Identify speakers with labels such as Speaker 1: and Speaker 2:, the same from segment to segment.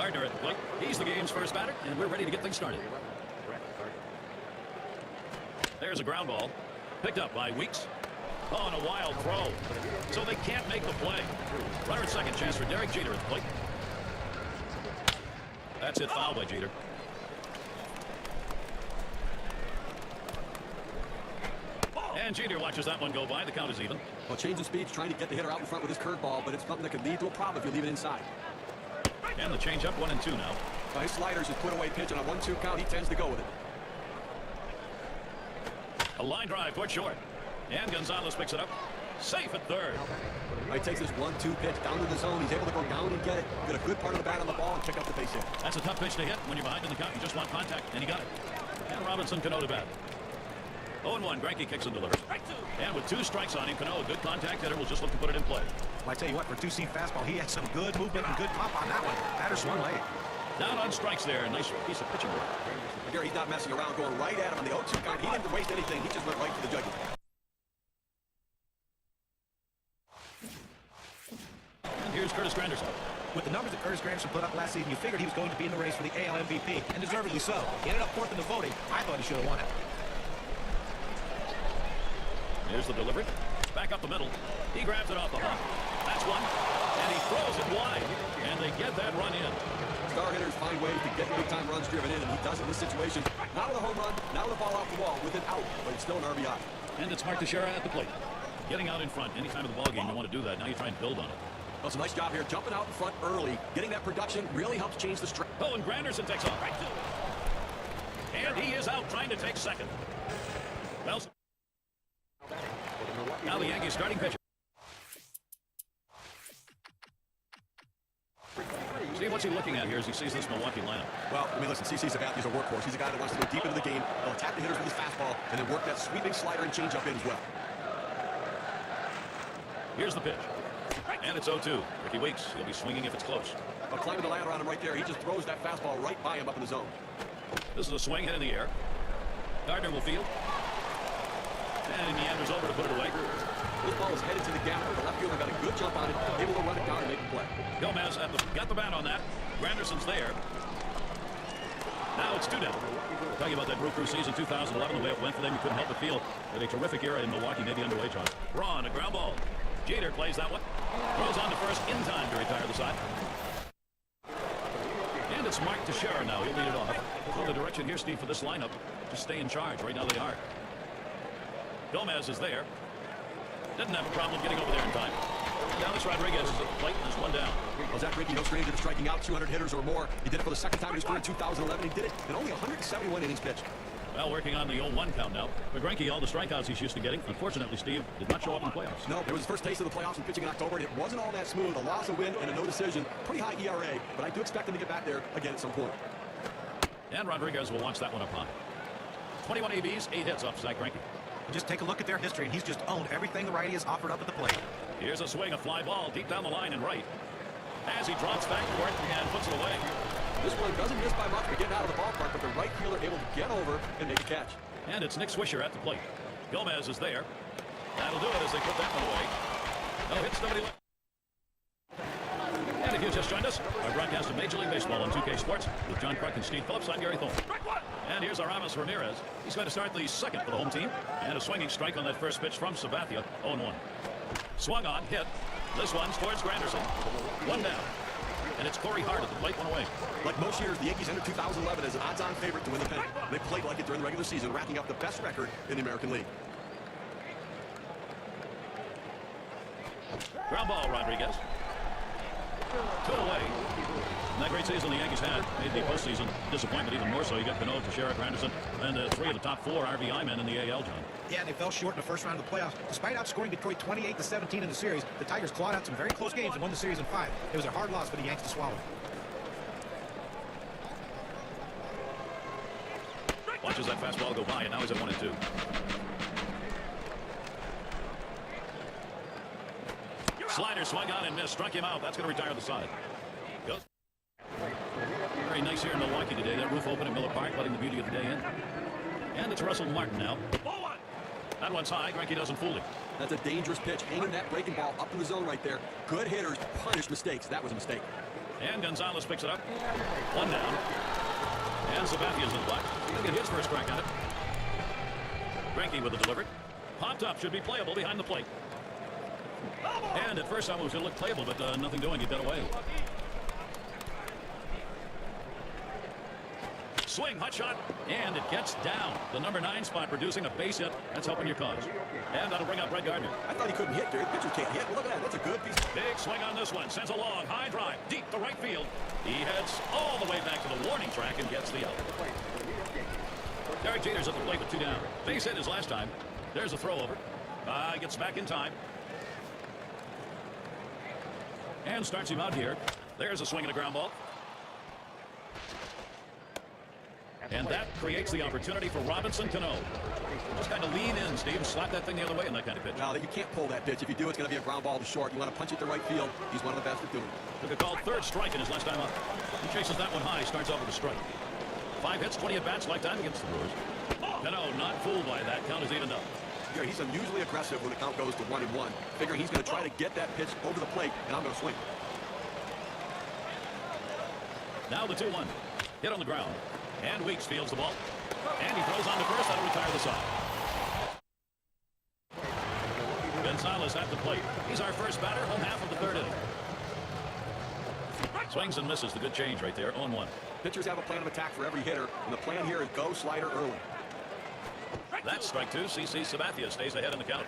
Speaker 1: Gardner at the plate. He's the game's first batter, and we're ready to get things started. There's a ground ball. Picked up by Weeks. Oh, and a wild throw. So they can't make the play. Runner at second, chance for Derek Jeter at the plate. That's it, foul by Jeter. And Jeter watches that one go by. The count is even.
Speaker 2: Well, change of speed's trying to get the hitter out in front with his curveball, but it's something that could lead to a problem if you leave it inside.
Speaker 1: And the change up 1-2 now.
Speaker 2: His sliders his put away pitch on a 1-2 count. He tends to go with it.
Speaker 1: A line drive toward short. And Gonzalez picks it up. Safe at third.
Speaker 2: He takes this 1-2 pitch down to the zone. He's able to go down and get it. Get a good part of the bat on the ball and pick up the base hit.
Speaker 1: That's a tough pitch to hit when you're behind in the count. You just want contact, and he got it. And Robinson Cano to bat. 0-1, Greinke kicks and delivers. And with 2 strikes on him, Cano, a good contact hitter, will just look to put it in play.
Speaker 3: Well, I tell you what, for two-seam fastball, he had some good movement and good pop on that one. Batter swung late.
Speaker 1: Down on strikes there. Nice piece of pitching work.
Speaker 2: Here he's not messing around, going right at him on the 0-2 count. He didn't waste anything. He just went right for the jugular.
Speaker 1: And here's Curtis Granderson.
Speaker 3: With the numbers that Curtis Granderson put up last season, you figured he was going to be in the race for the AL MVP, and deservedly so. He ended up 4th in the voting. I thought he should have won it.
Speaker 1: Here's the delivery. Back up the middle. He grabs it off the hop. That's one. And he throws it wide. And they get that run in.
Speaker 2: Star hitters find ways to get big-time runs driven in, and he does it in this situation. Not with a home run, not with a ball off the wall, with it out, but it's still an RBI.
Speaker 1: And it's Mark Teixeira at the plate. Getting out in front. Any time of the ball game, you want to do that. Now you try and build on it.
Speaker 2: Well, it's a nice job here, jumping out in front early. Getting that production really helps change the strength.
Speaker 1: Oh, and Granderson takes off. And he is out trying to take second. Well, now the Yankees starting pitcher. Steve, what's he looking at here as he sees this Milwaukee lineup?
Speaker 2: Well, I mean, listen, CC Sabathia's a workhorse. He's a guy that wants to go deep into the game. He'll attack the hitters with his fastball and then work that sweeping slider and changeup in as well.
Speaker 1: Here's the pitch. And it's 0-2. Ricky Weeks, he'll be swinging if it's close.
Speaker 2: But climbing the ladder on him right there, he just throws that fastball right by him up in the zone.
Speaker 1: This is a swing, hit in the air. Gardner will field. And he meanders over to put it away.
Speaker 2: This ball is headed to the gap, but the left fielder got a good jump on it, able to run it down and make the play.
Speaker 1: Gomez got the bat on that. Granderson's there. Now it's 2 down. We're talking about that Brew Crew season 2011, the way it went for them. You couldn't help but feel that a terrific era in Milwaukee may be underway, John. Braun, a ground ball. Jeter plays that one. Throws on to first in time to retire the side. And it's Mark Teixeira now. He'll lead it off. Well, the direction here, Steve, for this lineup, just stay in charge. Right now they are. Gomez is there. Didn't have a problem getting over there in time. Dallas Rodriguez is at the plate. There's 1 down.
Speaker 2: Well, Zach Greinke, no stranger to striking out 200 hitters or more. He did it for the 2nd time in his career in 2011. He did it in only 171 innings pitched.
Speaker 1: Well, working on the 0-1 count now. For Greinke, all the strikeouts he's used to getting, unfortunately, Steve, did not show up in the playoffs.
Speaker 2: No, it was his first taste of the playoffs and pitching in October, and it wasn't all that smooth. A loss, a win, and a no decision. Pretty high ERA, but I do expect him to get back there again at some point.
Speaker 1: And Rodriguez will watch that one up high. 21 ABs, 8 hits off Zach Greinke.
Speaker 3: Just take a look at their history, and he's just owned everything the righty has offered up at the plate.
Speaker 1: Here's a swing, a fly ball deep down the line and right. As he drops back for it and puts it away.
Speaker 2: This one doesn't miss by much for getting out of the ballpark, but the right fielder able to get over and make a catch.
Speaker 1: And it's Nick Swisher at the plate. Gomez is there. That'll do it as they put that one away. No hits, nobody left. And if you just joined us, our broadcast of Major League Baseball on 2K Sports with John Kruk and Steve Phillips. I'm Gary Thorne. And here's Aramis Ramirez. He's going to start the second for the home team. And a swinging strike on that first pitch from Sabathia, 0-1. Swung on, hit. This one's towards Granderson. 1 down. And it's Corey Hart at the plate, 1 away.
Speaker 2: Like most years, the Yankees entered 2011 as an odds-on favorite to win the pennant. They played like it during the regular season, racking up the best record in the American League.
Speaker 1: Ground ball, Rodriguez. 2 away. And that great season the Yankees had made the postseason disappointment even more so. You got Cano, Teixeira, Granderson, and 3 of the top 4 RBI men in the AL, John.
Speaker 3: Yeah, they fell short in the first round of the playoffs. Despite outscoring Detroit 28-17 in the series, the Tigers clawed out some very close games and won the series in 5. It was a hard loss for the Yankees to swallow.
Speaker 1: Watches that fastball go by, and now he's at 1-2. Slider swung on and missed, struck him out. That's going to retire the side. Goes. Very nice here in Milwaukee today. That roof open at Miller Park, letting the beauty of the day in. And it's Russell Martin now. That one's high. Greinke doesn't fool him.
Speaker 2: That's a dangerous pitch. Hanging that breaking ball up in the zone right there. Good hitters punish mistakes. That was a mistake.
Speaker 1: And Gonzalez picks it up. One down. And Sabathia's in the box. He'll get his first crack at it. Greinke with the delivery. Popped up. Should be playable behind the plate. And at first I was going to look playable, but nothing doing. He got away. Swing, hot shot, and it gets down. The number 9 spot producing a base hit. That's helping your cause. And that'll bring up Brett Gardner.
Speaker 2: I thought he couldn't hit, Derek. Pitchers can't hit. Well, look at that. That's a good piece.
Speaker 1: Big swing on this one. Sends a long, high drive. Deep to right field. He heads all the way back to the warning track and gets the out. Derek Jeter's at the plate with 2 down. Base hit his last time. There's a throw over. Gets back in time. And starts him out here. There's a swing and a ground ball. And that creates the opportunity for Robinson Cano. Just kind of lean in, Steve, and slap that thing the other way in that kind of pitch.
Speaker 2: Now, you can't pull that pitch. If you do, it's going to be a ground ball to short. You want to punch it to right field. He's one of the best at doing it.
Speaker 1: Took a called third strike in his last time up. He chases that one high, starts off with a strike. 5 hits, 20 at-bats, lifetime against the Brewers. Cano not fooled by that. Count is evened up.
Speaker 2: Yeah, he's unusually aggressive when the count goes to 1-1. Figuring he's going to try to get that pitch over the plate, and I'm going to swing.
Speaker 1: Now the 2-1. Hit on the ground. And Weeks fields the ball. And he throws on to first. That'll retire the side. Gonzalez at the plate. He's our first batter, home half of the 3rd inning. Swings and misses. The good change right there. 0-1.
Speaker 2: Pitchers have a plan of attack for every hitter, and the plan here is go slider early.
Speaker 1: That's strike 2. CC Sabathia stays ahead in the count.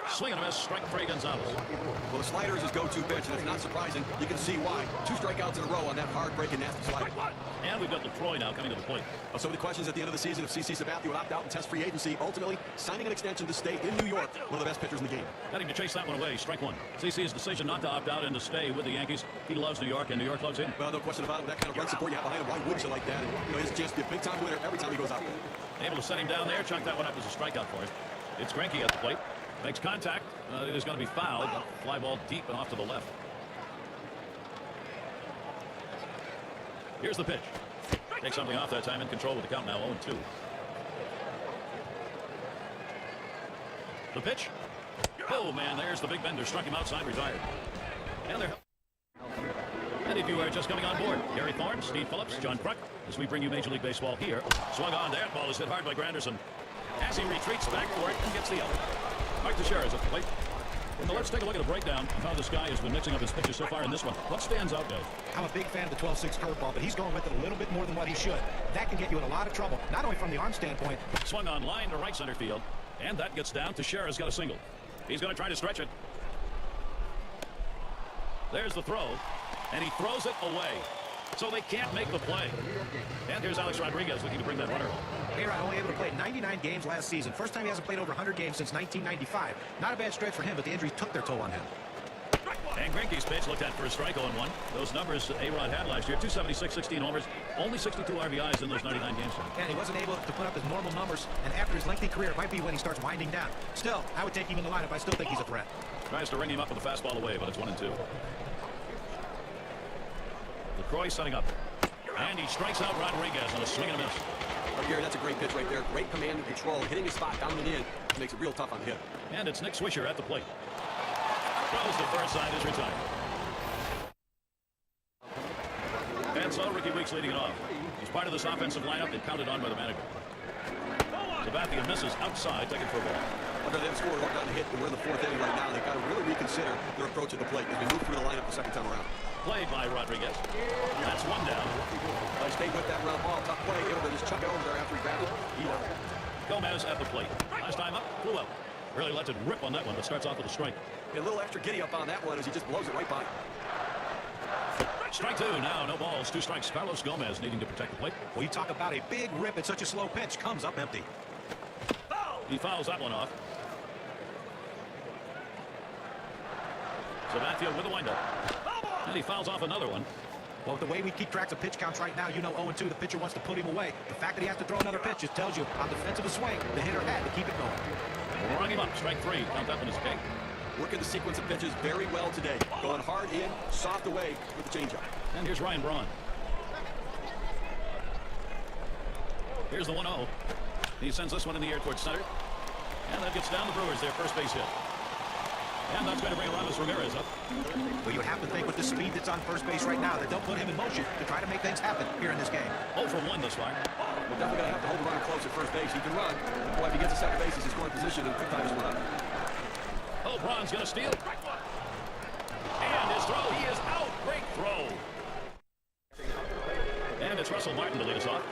Speaker 1: Swing and a miss. Strike 3, Gonzalez.
Speaker 2: Well, the slider is his go-to pitch, and it's not surprising. You can see why. 2 strikeouts in a row on that hard-breaking, nasty slider.
Speaker 1: And we've got LaCroix now coming to the plate.
Speaker 2: So many questions at the end of the season if CC Sabathia would opt out and test free agency. Ultimately, signing an extension to stay in New York, one of the best pitchers in the game.
Speaker 1: Heading to chase that one away. Strike 1. CC's decision not to opt out and to stay with the Yankees. He loves New York, and New York loves him.
Speaker 2: Well, no question about it. With that kind of run support you have behind him, why wouldn't you like that? And, he has a chance to be a big-time winner every time he goes out there.
Speaker 1: Able to set him down there. Chuck that one up as a strikeout for him. It's Greinke at the plate. Makes contact. It is going to be fouled. Fly ball deep and off to the left. Here's the pitch. Takes something off that time, in control with the count now 0-2. The pitch. Oh, man, there's the big bender. Struck him outside, retired. And they're... And if you are just coming on board, Gary Thorne, Steve Phillips, John Kruk, as we bring you Major League Baseball here. Swung on. That ball is hit hard by Granderson. As he retreats back for it and gets the out. Mike Teixeira's at the plate. Well, let's take a look at a breakdown of how this guy has been mixing up his pitches so far in this one. What stands out, guys?
Speaker 3: I'm a big fan of the 12-6 curveball, but he's going with it a little bit more than what he should. That can get you in a lot of trouble, not only from the arm standpoint.
Speaker 1: Swung on line to right center field, and that gets down. Teixeira's got a single. He's going to try to stretch it. There's the throw, and he throws it away. So they can't make the play. And here's Alex Rodriguez looking to bring that runner home.
Speaker 3: A-Rod only able to play 99 games last season. First time he hasn't played over 100 games since 1995. Not a bad stretch for him, but the injuries took their toll on him.
Speaker 1: And Greinke's pitch looked at for a strike 0-1. Those numbers A-Rod had last year, 276, 16 homers, only 62 RBIs in those 99 games.
Speaker 3: And he wasn't able to put up his normal numbers, and after his lengthy career, it might be when he starts winding down. Still, I would take him in the lineup. I still think he's a threat.
Speaker 1: Tries to ring him up with a fastball away, but it's 1-2. LaCroix setting up. And he strikes out Rodriguez on a swing and a miss.
Speaker 2: Oh, Gary, that's a great pitch right there. Great command and control. Hitting his spot down and in makes it real tough on the hit.
Speaker 1: And it's Nick Swisher at the plate. Throws to first side, is retired. And so Ricky Weeks leading it off. He's part of this offensive lineup and counted on by the manager. Sabathia misses outside, taken for a ball.
Speaker 2: They haven't scored or gotten a hit, and we're in the 4th inning right now. They've got to really reconsider their approach at the plate as we move through the lineup the second time around.
Speaker 1: Played by Rodriguez. That's one down.
Speaker 2: They stayed with that round ball. Tough play. Able to just chuck it over there after he grabbed it.
Speaker 1: Gomez at the plate. Last time up, flew out. Really lets it rip on that one, but starts off with a strike.
Speaker 2: A little extra giddy up on that one as he just blows it right by.
Speaker 1: Strike 2 now, no balls, 2 strikes. Carlos Gomez needing to protect the plate.
Speaker 3: Well, you talk about a big rip at such a slow pitch. Comes up empty.
Speaker 1: He fouls that one off. Sabathia with a windup. And he fouls off another one.
Speaker 3: Well, with the way we keep tracks of pitch counts right now, you know 0-2, the pitcher wants to put him away. The fact that he has to throw another pitch just tells you on defensive swing, the hitter had to keep it going.
Speaker 1: Rung him up, strike 3. Count that one as cake.
Speaker 2: Working the sequence of pitches very well today. Going hard in, soft away with the changeup.
Speaker 1: And here's Ryan Braun. Here's the 1-0. He sends this one in the air towards center. And that gets down the Brewers, their first base hit. And that's going to bring Ramos Ramirez up.
Speaker 3: Well, you have to think with the speed that's on first base right now that they'll put him in motion to try to make things happen here in this game.
Speaker 1: 0 for 1 thus far.
Speaker 2: We're definitely going to have to hold the runner close at first base. He can run. Boy, if he gets to second base, he's in scoring position and quick time is one up.
Speaker 1: Oh, Braun's going to steal. And his throw, he is out. Great throw. And it's Russell Martin to lead us off.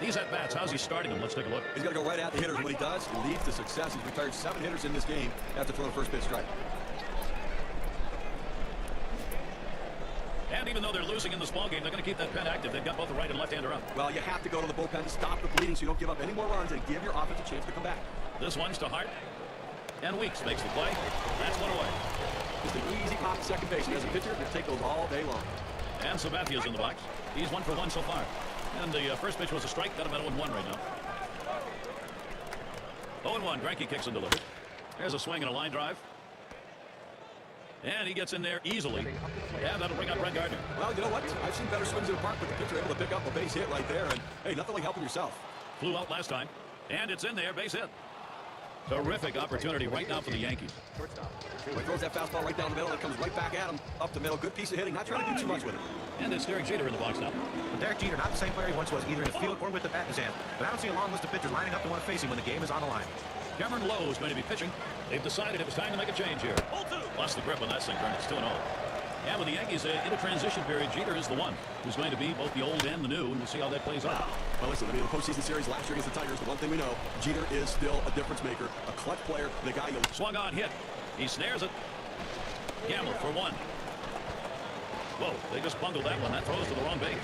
Speaker 1: These at-bats, how's he starting them? Let's take a look.
Speaker 2: He's going to go right at the hitters. What he does, he leads to success. He's retired 7 hitters in this game after throwing a first pitch strike.
Speaker 1: And even though they're losing in this ballgame, they're going to keep that pen active. They've got both the right and left-hander up.
Speaker 2: Well, you have to go to the bullpen to stop the bleeding so you don't give up any more runs and give your offense a chance to come back.
Speaker 1: This one's to Hart. And Weeks makes the play. That's one away.
Speaker 2: Just an easy pop to second base. And as a pitcher, you take those all day long.
Speaker 1: And Sabathia's in the box. He's 1 for 1 so far. And the first pitch was a strike. Got him at 0-1 right now. 0-1. Greinke kicks and delivers. There's a swing and a line drive. And he gets in there easily. Yeah, that'll bring up Brett Gardner.
Speaker 2: Well, you know what? I've seen better swings in the park, but the pitcher able to pick up a base hit right there. And, hey, nothing like helping yourself.
Speaker 1: Flew out last time. And it's in there. Base hit. Terrific opportunity right now for the Yankees.
Speaker 2: He throws that fastball right down the middle. It comes right back at him. Up the middle. Good piece of hitting. Not trying to do too much with it.
Speaker 1: And it's Derek Jeter in the box now.
Speaker 3: But Derek Jeter, not the same player he once was, either in the field or with the bat in his hand. But I don't see a long list of pitchers lining up to want to face him when the game is on the line.
Speaker 1: Cameron Lowe is going to be pitching. They've decided it was time to make a change here. Lost the grip on that sinker, and it's 2-0. And with the Yankees in a transition period, Jeter is the one who's going to be both the old and the new, and we'll see how that plays out.
Speaker 2: Well, listen, I mean, the postseason series last year against the Tigers, the one thing we know, Jeter is still a difference maker, a clutch player, the guy you...
Speaker 1: Swung on, hit. He snares it. Gamble for 1. Whoa, they just bungled that one. That throws to the wrong base.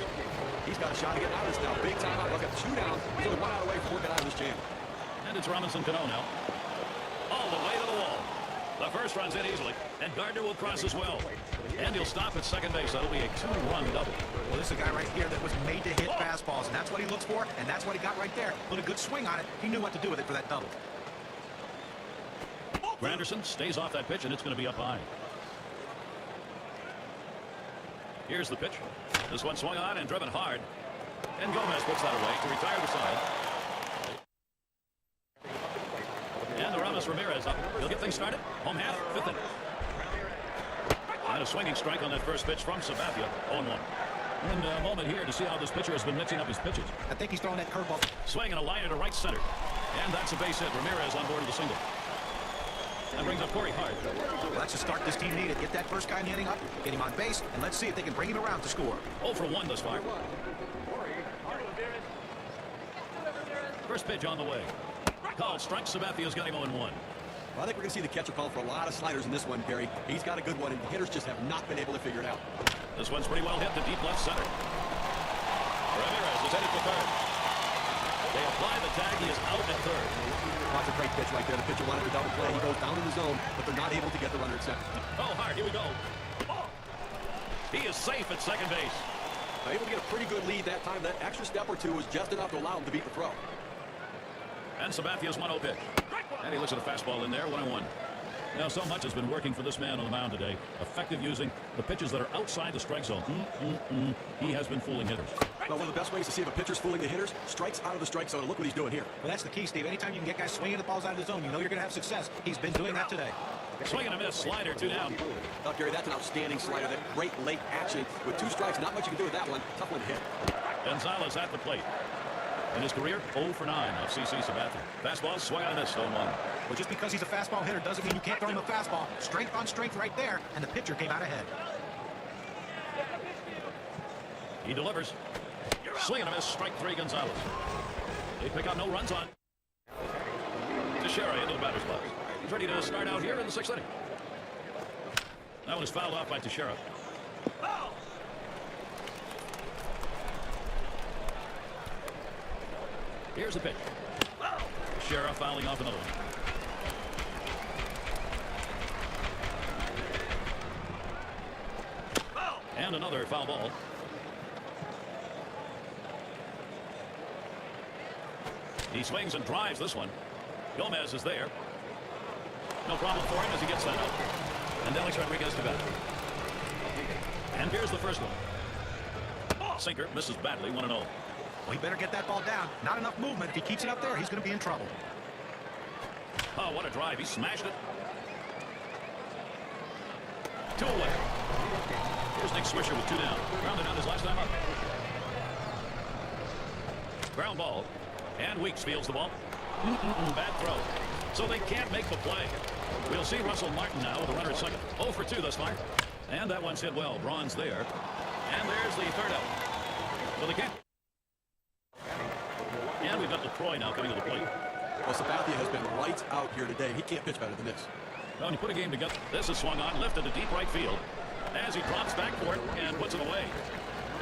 Speaker 2: He's got a shot to get out of this now. Big time out. Look at 2 down. He's only 1 out away from working out of this jam.
Speaker 1: And it's Robinson Cano now. All the way to the wall. The first runs in easily, and Gardner will cross as well. And he'll stop at second base. That'll be a 2-run double.
Speaker 3: Well, this is a guy right here that was made to hit fastballs, and that's what he looks for, and that's what he got right there. Put a good swing on it. He knew what to do with it for that double.
Speaker 1: Granderson stays off that pitch, and it's going to be up high. Here's the pitch. This one swung on and driven hard. And Gomez puts that away to retire the side. And the Ramos Ramirez up. He'll get things started. Home half, 5th inning. And a swinging strike on that first pitch from Sabathia. 0-1. And a moment here to see how this pitcher has been mixing up his pitches.
Speaker 3: I think he's throwing that curveball.
Speaker 1: Swing and a liner to right center. And that's a base hit. Ramirez on board with a single. That brings up Corey Hart.
Speaker 3: Well, that's the start this team needed. Get that first guy hitting up, get him on base, and let's see if they can bring him around to score.
Speaker 1: 0 for 1 thus far. First pitch on the way. Called strike. Sabathia's got him 0-1.
Speaker 2: Well, I think we're going to see the catcher call for a lot of sliders in this one, Gary. He's got a good one, and the hitters just have not been able to figure it out.
Speaker 1: This one's pretty well hit to deep left center. Ramirez is headed for third. They apply the tag. He is out at third.
Speaker 2: That's a great pitch right there. The pitcher wanted to double play. He goes down in the zone, but they're not able to get the runner at second.
Speaker 1: Oh, Hart, here we go. He is safe at second base.
Speaker 2: Able to get a pretty good lead that time. That extra step or two was just enough to allow him to beat the throw.
Speaker 1: And Sabathia's 1-0 pitch. And he looks at a fastball in there, 1-1. Now, so much has been working for this man on the mound today. Effective using the pitches that are outside the strike zone. He has been fooling hitters.
Speaker 2: Well, one of the best ways to see if a pitcher's fooling the hitters, strikes out of the strike zone. Look what he's doing here.
Speaker 3: Well, that's the key, Steve. Anytime you can get guys swinging the balls out of the zone, you know you're going to have success. He's been doing that today.
Speaker 1: Swing and a miss, slider, 2 down.
Speaker 2: Oh, Gary, that's an outstanding slider. That great late action. With 2 strikes, not much you can do with that one. Tough one to hit.
Speaker 1: Gonzalez at the plate. In his career, 0 for 9 off CC Sabathia. Fastball, swung on this, 0-1.
Speaker 3: Well, just because he's a fastball hitter doesn't mean you can't throw him a fastball. Strength on strength right there, and the pitcher came out ahead.
Speaker 1: He delivers. Swing and a miss, strike 3, Gonzalez. They pick out no runs on. Teixeira into the batter's box. He's ready to start out here in the 6th inning. That one is fouled off by Teixeira. Here's the pitch. Teixeira fouling off another one. And another foul ball. He swings and drives this one. Gomez is there. No problem for him as he gets that out. And Alex Rodriguez to bat. And here's the first one. Sinker misses badly, 1-0.
Speaker 3: Well, he better get that ball down. Not enough movement. If he keeps it up there, he's going to be in trouble.
Speaker 1: Oh, what a drive. He smashed it. 2 away. Here's Nick Swisher with 2 down. Grounded out his last time up. Ground ball. And Weeks fields the ball. Bad throw. So they can't make the play. We'll see Russell Martin now with a runner at second. 0 for 2 thus far. And that one's hit well. Braun's there. And there's the third out. So they can't. And we've got LaCroix now coming to the plate.
Speaker 2: Well, Sabathia has been lights out here today. He can't pitch better than this.
Speaker 1: Well, when you put a game together, this is swung on, lifted to deep right field as he drops back for it and puts it away.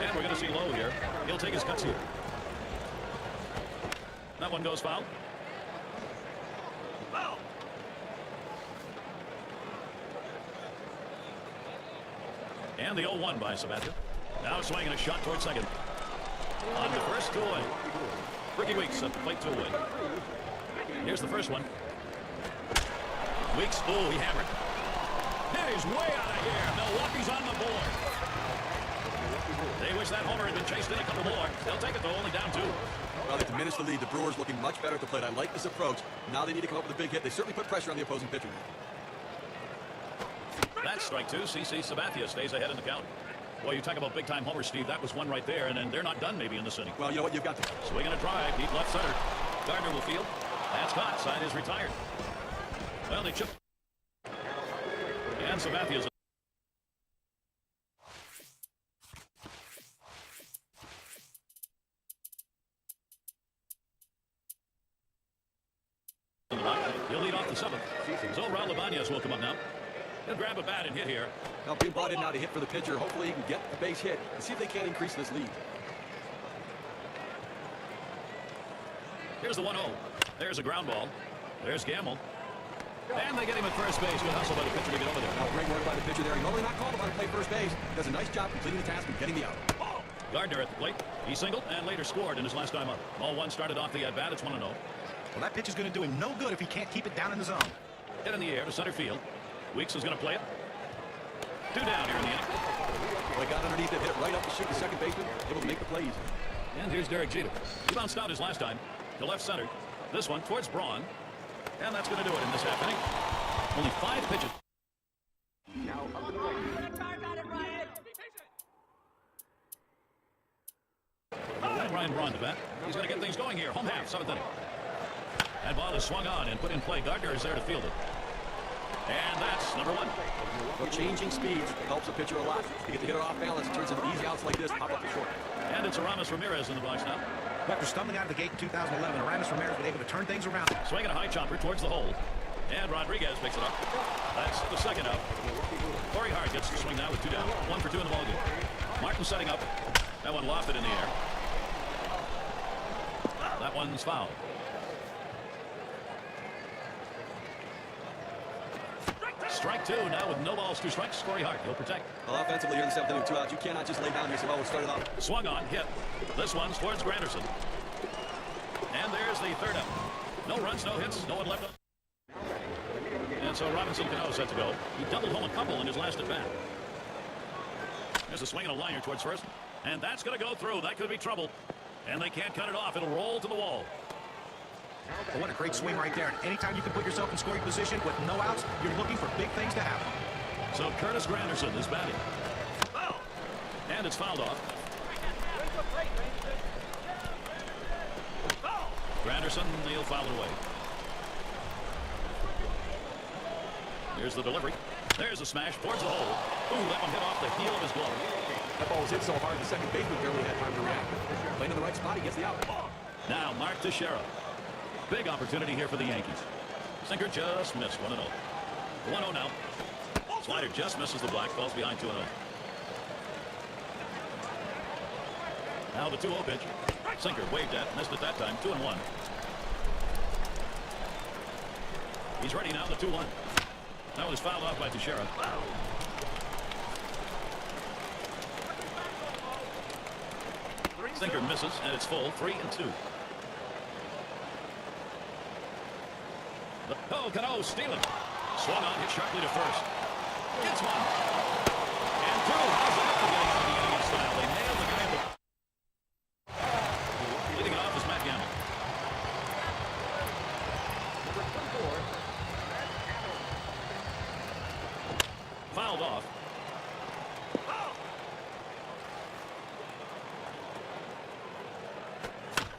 Speaker 1: And we're going to see Lowe here. He'll take his cuts here. That one goes foul. Foul. And the 0-1 by Sabathia. Now swinging a shot towards second. On the first, 2 away. Ricky Weeks at the plate, 2 away. Here's the first one. Weeks, oh, he hammered. That is way out of here. Milwaukee's on the board. They wish that homer had been chased in a couple more. They'll take it, though, only down 2.
Speaker 2: Well, they diminished the lead. The Brewers looking much better at the plate. I like this approach. Now they need to come up with a big hit. They certainly put pressure on the opposing pitcher.
Speaker 1: That's strike 2. CC Sabathia stays ahead in the count. Boy, you talk about big-time homers, Steve. That was one right there, and then they're not done maybe in this inning.
Speaker 2: Well, you know what? You've got to.
Speaker 1: Swinging a drive, deep left center. Gardner will field. That's caught. Side is retired. Well, they chip. And Sabathia's. He'll lead off the 7th. So Raul Ibanez will come up now. He'll grab a bat and hit here.
Speaker 2: Now being brought in now to hit for the pitcher. Hopefully he can get the base hit and see if they can increase this lead.
Speaker 1: Here's the 1-0. There's a ground ball. There's Gamble. And they get him at first base. Good hustle by the pitcher to get over there.
Speaker 2: Now great work by the pitcher there. He's normally not called upon to play first base. Does a nice job completing the task and getting the out.
Speaker 1: Gardner at the plate. He singled and later scored in his last time up. Ball 1 started off the at-bat. It's 1-0.
Speaker 3: Well, that pitch is going to do him no good if he can't keep it down in the zone.
Speaker 1: Hit in the air to center field. Weeks is going to play it. 2 down here in the inning.
Speaker 2: Well, he got underneath it, hit it right up to shoot the second baseman, able to make the play easy.
Speaker 1: And here's Derek Jeter. He bounced out his last time to left center. This one towards Braun. And that's going to do it in this half inning. Only 5 pitches. Ryan Braun to bat. He's going to get things going here. Home half, 7th inning. That ball is swung on and put in play. Gardner is there to field it. And that's number 1.
Speaker 2: Well, changing speeds helps a pitcher a lot. You get the hitter off balance, it turns into easy outs like this, pop up the short.
Speaker 1: And it's Aramis Ramirez in the box now.
Speaker 3: After stumbling out of the gate in 2011, Aramis Ramirez was able to turn things around.
Speaker 1: Swinging a high chopper towards the hole. And Rodriguez picks it up. That's the second out. Corey Hart gets to swing now with 2 down. 1 for 2 in the ballgame. Martin setting up. That one lofted in the air. That one's foul. Strike 2 now with no balls, 2 strikes. Corey Hart, he'll protect.
Speaker 2: Well, offensively here in the 7th inning, 2 outs. You cannot just lay down here and say, well, we'll start it off.
Speaker 1: Swung on, hit. This one's towards Granderson. And there's the third out. No runs, no hits, no one left. And so Robinson Cano set to go. He doubled home a couple in his last at bat. There's a swing and a liner towards first. And that's going to go through. That could be trouble. And they can't cut it off. It'll roll to the wall.
Speaker 3: Well, what a great swing right there. Anytime you can put yourself in scoring position with no outs, you're looking for big things to happen.
Speaker 1: So Curtis Granderson is batting. And it's fouled off. Granderson, he'll foul it away. Here's the delivery. There's a smash towards the hole. Ooh, that one hit off the heel of his glove.
Speaker 2: That ball was hit so hard, the second baseman barely had time to react. Playing in the right spot, he gets the out.
Speaker 1: Now, Mark Teixeira. Big opportunity here for the Yankees. Sinker just missed 1-0. 1-0 now. Slider just misses the black. Falls behind 2-0. Now the 2-0 pitch. Sinker waved at. Missed it that time. 2-1. He's ready now. The 2-1. That one is fouled off by Teixeira. Sinker misses, and it's full. 3-2. Oh, Cano stealing. Swung on, hit sharply to first. Gets 1. And 2. How's that for getting out of the Indian style? They nailed the guy. Leading it off is Matt Gamble. Fouled off.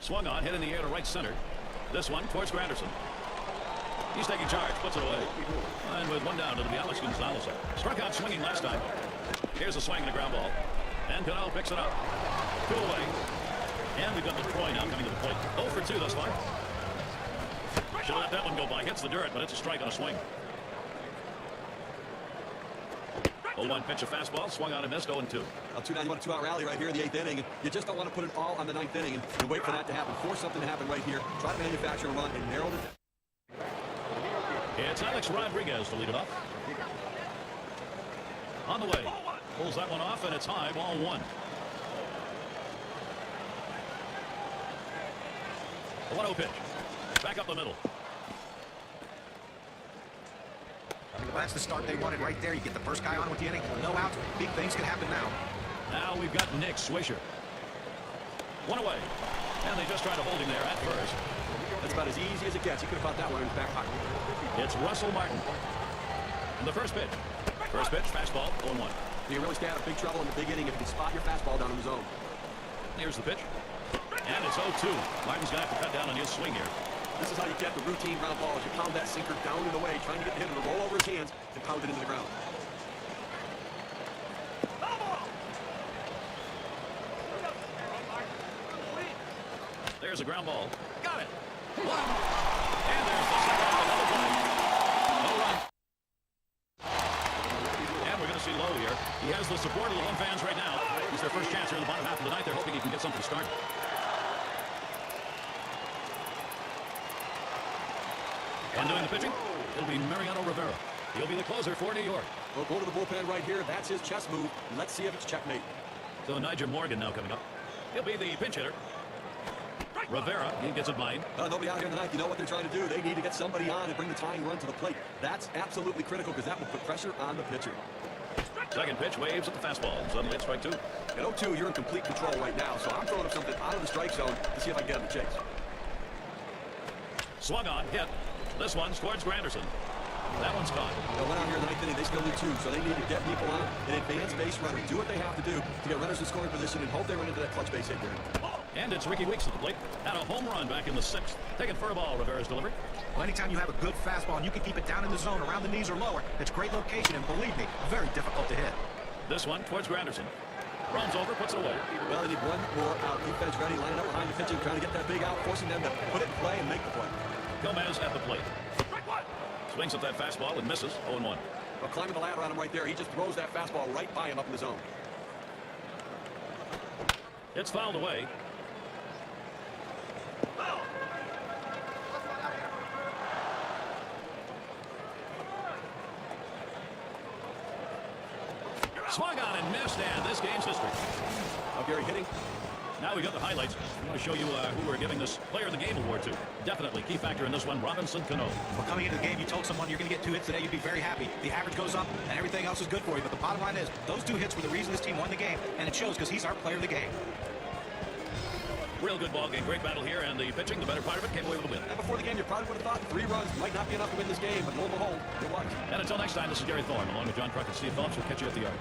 Speaker 1: Swung on, hit in the air to right center. This one towards Granderson. He's taking charge, puts it away. And with one down, it'll be Alex Gonzalez. Struck out swinging last time. Here's a swing and a ground ball. And Cano picks it up. 2 away. And we've got LaCroix now coming to the plate. 0 for 2 thus far. Should have let that one go by. Hits the dirt, but it's a strike on a swing. 0-1 pitch, a fastball, swung on and missed, 0-2.
Speaker 2: A 2-out rally right here in the 8th inning. You just don't want to put it all on the 9th inning and wait for that to happen. Force something to happen right here. Try to manufacture a run and narrow the...
Speaker 1: It's Alex Rodriguez to lead it off. On the way. Pulls that one off, and it's high, ball 1. The 1-0 pitch. Back up the middle.
Speaker 3: Well, that's the start they wanted right there. You get the first guy on with the inning. No outs. Big things can happen now.
Speaker 1: Now we've got Nick Swisher. 1 away. And they just tried to hold him there at first.
Speaker 2: That's about as easy as it gets. He could have caught that one in his back pocket.
Speaker 1: It's Russell Martin. And the first pitch. First pitch, fastball, 0-1.
Speaker 2: You really stay out of big trouble in the big inning if you can spot your fastball down in the zone.
Speaker 1: Here's the pitch. And it's 0-2. Martin's going to have to cut down on his swing here.
Speaker 2: This is how you get the routine ground balls. You pound that sinker down and away, trying to get the hitter to roll over his hands and pound it into the ground.
Speaker 1: There's a ground ball. Got it. 1. And there's the second of another play. No run. And we're going to see Lowe here. He has the support of the home fans right now. It's their first chance here in the bottom half of the ninth. They're hoping he can get something started. And doing the pitching, it'll be Mariano Rivera. He'll be the closer for New York.
Speaker 2: Well, go to the bullpen right here. That's his chess move. Let's see if it's checkmate.
Speaker 1: So Nigel Morgan now coming up. He'll be the pinch hitter. Rivera, he gets it by.
Speaker 2: Nobody out here tonight. You know what they're trying to do. They need to get somebody on and bring the tying run to the plate. That's absolutely critical because that will put pressure on the pitcher.
Speaker 1: Second pitch, waves at the fastball. Suddenly it's strike 2.
Speaker 2: At 0-2, you're in complete control right now, so I'm throwing up something out of the strike zone to see if I can get him to chase.
Speaker 1: Swung on, hit. This one's towards Granderson. That one's caught.
Speaker 2: They went out here in the 9th inning. They still need 2, so they need to get people on an advanced base runner. Do what they have to do to get runners in scoring position and hope they run into that clutch base hit here.
Speaker 1: And it's Ricky Weeks at the plate. Had a home run back in the 6th. Taking for a ball, Rivera's delivery.
Speaker 3: Well, anytime you have a good fastball and you can keep it down in the zone around the knees or lower, it's great location, and believe me, very difficult to hit.
Speaker 1: This one towards Granderson. Runs over, puts it away.
Speaker 2: Well, they need one more out. Defense ready, lining up behind the pitching, trying to get that big out, forcing them to put it in play and make the play.
Speaker 1: Gomez at the plate. Swings at that fastball and misses. 0-1.
Speaker 2: Well, climbing the ladder on him right there. He just throws that fastball right by him up in the zone.
Speaker 1: It's fouled away. Swung on and missed, and this game's history.
Speaker 2: Gary hitting.
Speaker 1: Now we got the highlights. I want to show you who we're giving this Player of the Game award to. Definitely key factor in this one, Robinson Cano.
Speaker 3: Well, coming into the game, you told someone you're going to get 2 hits today, you'd be very happy. The average goes up, and everything else is good for you. But the bottom line is, those 2 hits were the reason this team won the game, and it shows because he's our player of the game.
Speaker 1: Real good ball game. Great battle here, and the pitching, the better part of it, came away with a win.
Speaker 2: And before the game, you probably would have thought 3 runs might not be enough to win this game, but lo and behold, it was.
Speaker 1: And until next time, this is Gary Thorne, along with John Kruk and Steve Phillips. We'll catch you at the yard.